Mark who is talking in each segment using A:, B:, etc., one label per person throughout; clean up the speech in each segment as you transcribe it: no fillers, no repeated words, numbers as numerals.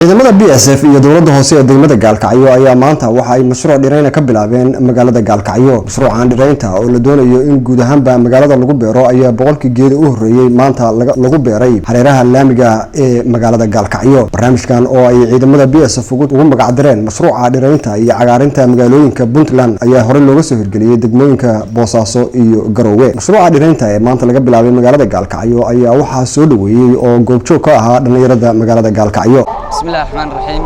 A: ciidamada BSF iyo dawladda hoose ee degmada Gaalkacyo ayaa maanta waxa ay mashruuc dhirayn ka bilaabeen magaalada Gaalkacyo. Mashruucan dhiraynta oo la doonayo in guud ahaanba magaalada lagu beero ayaa boqolkii geed u horeeyay maanta lagu beeray hareeraha laamiga ee magaalada Gaalkacyo. Barnaamijkan oo ay ciidamada BSF ugu magac dareen mashruuca dhiraynta iyo cagaarinta magaalooyinka Puntland ayaa hore looga soo hirgeliyay degmooyinka Boosaaso iyo Garowe. Mashruuca dhiraynta ee maanta laga bilaabay magaalada Gaalkacyo ayaa waxa soo dhaweeyay oo goobjoog ka ahaa dhalinyarada magaalada Gaalkacyo.
B: بسم الله الرحمن الرحيم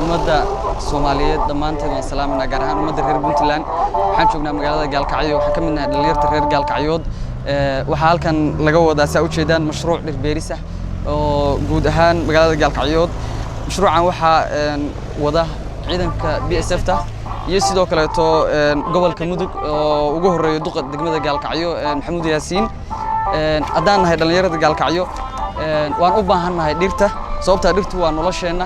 B: umada Soomaaliyeed dhamaanteed waan salaamina gaar ahaan umada reer Puntland waxaan joognaa magaalada Gaalkacyo waxaan ka midnahay dhalinyarada reer Gaalkacyood waxa halkan laga wadaa saa u jeedaan mashruuc dhir beeris ah oo guud ahaan magaalada Gaalkacyood mashruucan waxa wada ciidanka BSF ta iyo sidoo kale gobolka Mudug oo ugu horeeyo duqa degmada Gaalkacyo Maxamuud Yaasiin adaan nahay dhalinyarada Gaalkacyo waan u baahanahay dhirta sababta dhirtu waa nolosheena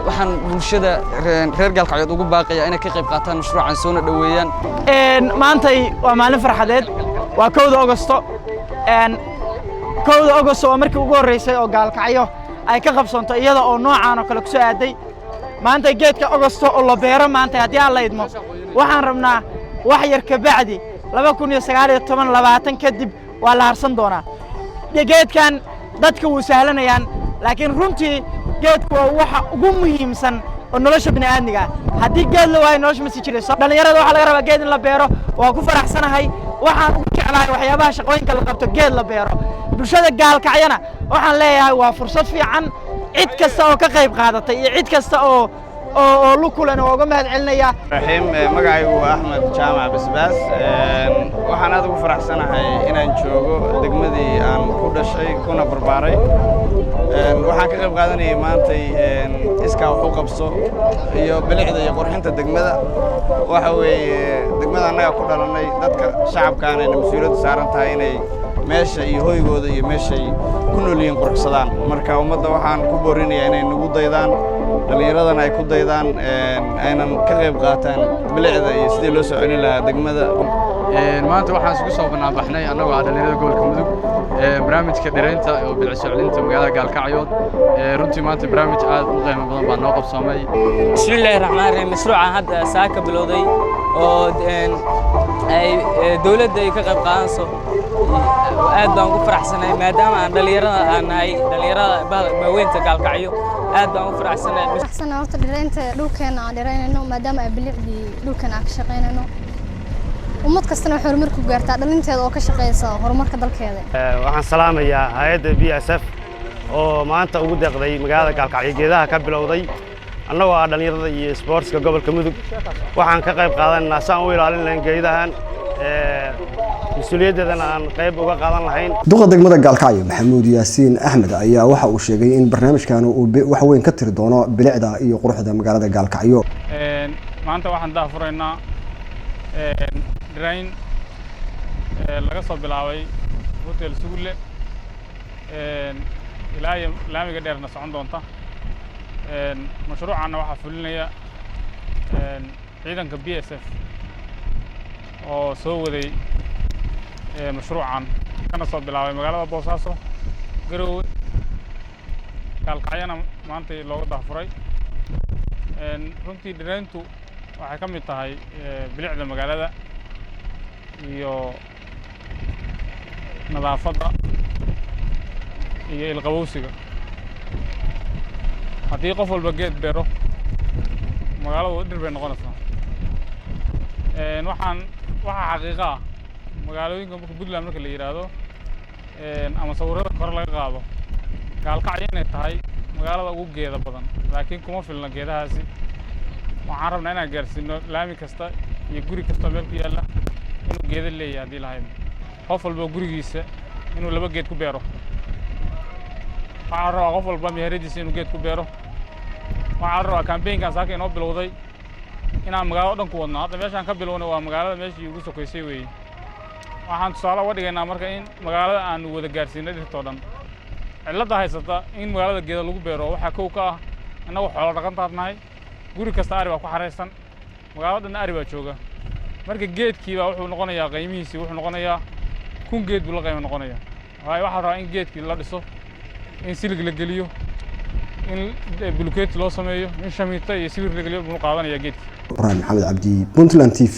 B: waxaan bulshada reer Gaalkacyood ugu baaqaya inay ka qayb qaataan mashruucan soo dhaweeyaan
C: maantay waa maalin farxadeed waa 1 August 1 August oo markii ugu horeysay oo Gaalkacyo ay ka qabsanto iyada oo noocaan oo kale ku soo aaday maanta geedka August oo la beero maanta hadii aan la idmo waxaan rabnaa wax yar ka bacdi 2019 kadib waa la harsan doonaa geedkan dadka uu sahlanayaan laakiin runtii geedku waa waxa ugu muhiimsan oo nolosha bini'aadmiga hadii geed la waayo nolosha ma sii jirayso dhalinyarada waxa laga rabaa geed in la beero waa ku faraxsanahay waxaan ugu jeclahay waxyaabaha shaqooyinka la qabto geed la beero bulshada Gaalkacyana waxaan leeyahay waa fursad fiican cid kasta oo ka qayb qaadatay iyo cid kasta oo lukulan oo uga mahad celinaya
D: magacaygu waa Axmed Jaamac Basbaas waxaan aad ugu faraxsanahay inaan joogo degmadii aan ku dhashay kuna barbaaray waxaan ka qayb qaadanayay maanta iska wax u qabso iyo bilicda iyo qurxinta degmada waxa weeye degmada anaga ku dhalanay dadka shacabkaana ay mas'uuliyad saaran tahay inay meesha iyo hoygooda iyo meeshay ku nool yihiin qurxsadaan marka ummadda waxaan ku boorinayaa inay nagu daydaan dhalinyaradan ay ku daydaan aynan ka qayb qaataan bilicda iyo sidii loo soo celin lahaa degmada
E: maanta waxaan isugu soo banaabaxnay annagoo ah dhalinyarada gobolka Mudug barnaamijka dhiraynta oo bilic soo celinta magaalada Gaalkacyood runtii maanta barnaamij aad u qiimo badan baa noo qabsoomay
F: bismillaahir rahmaanir rahiim mashruucan hadda saaka bilowday oo ay dawladda ay ka qayb qaadanayso aad baan ugu faraxsanahay maadaama aan dhalinyarada baaweynta Gaalkacyo aad baan ugu faraxsanahay
G: horta dhiraynta dhulkeena aan dhiraynayno maadaama ay bilicdii dhulkeena aan ka shaqeynayno ummad kastana waxay horumar ku gaartaa dhalinteeda oo ka shaqeysa horumarka dalkeeda
H: waxaan salaamayaa hay'adda BSF oo maanta ugu deeqday magaalada Gaalkacyo geedaha ka bilowday annagoo ah dhalinyarada iyo sportska gobolka Mudug waxaan ka qayb qaadanaa saan u ilaalin lahayn geedahan mas'uuliyadeedana aan qayb uga qaadan lahayn
A: duqa degmada Gaalkacyo Maxamuud Yaasiin Axmed ayaa waxa uu sheegay in barnaamijkan uu wax weyn ka tiri doono bilicda iyo quruxda magaalada Gaalkacyo
I: maanta waxaan daafuraynaa dhirayn laga soo bilaabay hotel Suugle ilaa laamiga dheerna socon doonta mashruucana waxa fulinaya ciidanka BSF oo soo waday mashruucan kana soo bilaabay magaalada Boosaaso Garowe Gaalkacyana maanta looga daafuray runtii dhirayntu waxay ka mid tahay bilicda magaalada iyo nadaafadda iyo ilqabowsiga haddii qof walba geed beero magaaladu dhir bay noqonaysaa waxa xaqiiqo ah magaalooyinka marka Puntland marka la yiraahdo ama sawirada kor laga qaado Gaalkacyo inay tahay magaalada ugu geeda badan laakiin kuma filna geedahaasi waxaan rabnaa inaan gaarsiino laami kasta iyo guri kasta meel ku yaala inuu geeda leeyahay hadii lahayd qof walba gurigiisa inuu 2 geed ku beero waxaan rabaa qof walba meheradiisa inuu geed ku beero waxaan rabaa campaign-kan saaka inoo bilowday inaan magaalada dhan ku wadno hadda meeshaan ka bilownay waa magaalada meeshii ugu sokeysay weeye waxaan tusaale uga dhigaynaa marka in magaalada aan wada gaarsiino dhirtoo dhan cilada haysata in magaalada geeda lagu beero waxa kow ka ah annagu xoolo dhaqantaadnahay guri kasta ari baa ku xareysan magaalada dhan ari baa jooga marka geedkii baa wuxuu noqonayaa qiimihiisii wuxuu noqonayaa 1 geed buu la qiimo noqonayaa waxa rabaa in geedkii la dhiso in silig la geliyo in bulkeet loo sameeyo in shamiita iyo sawir la geliyo buu qaadanaya geedka
A: Ibrahim Maxamed Cabdi Puntland TV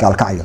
A: Gaalkacyo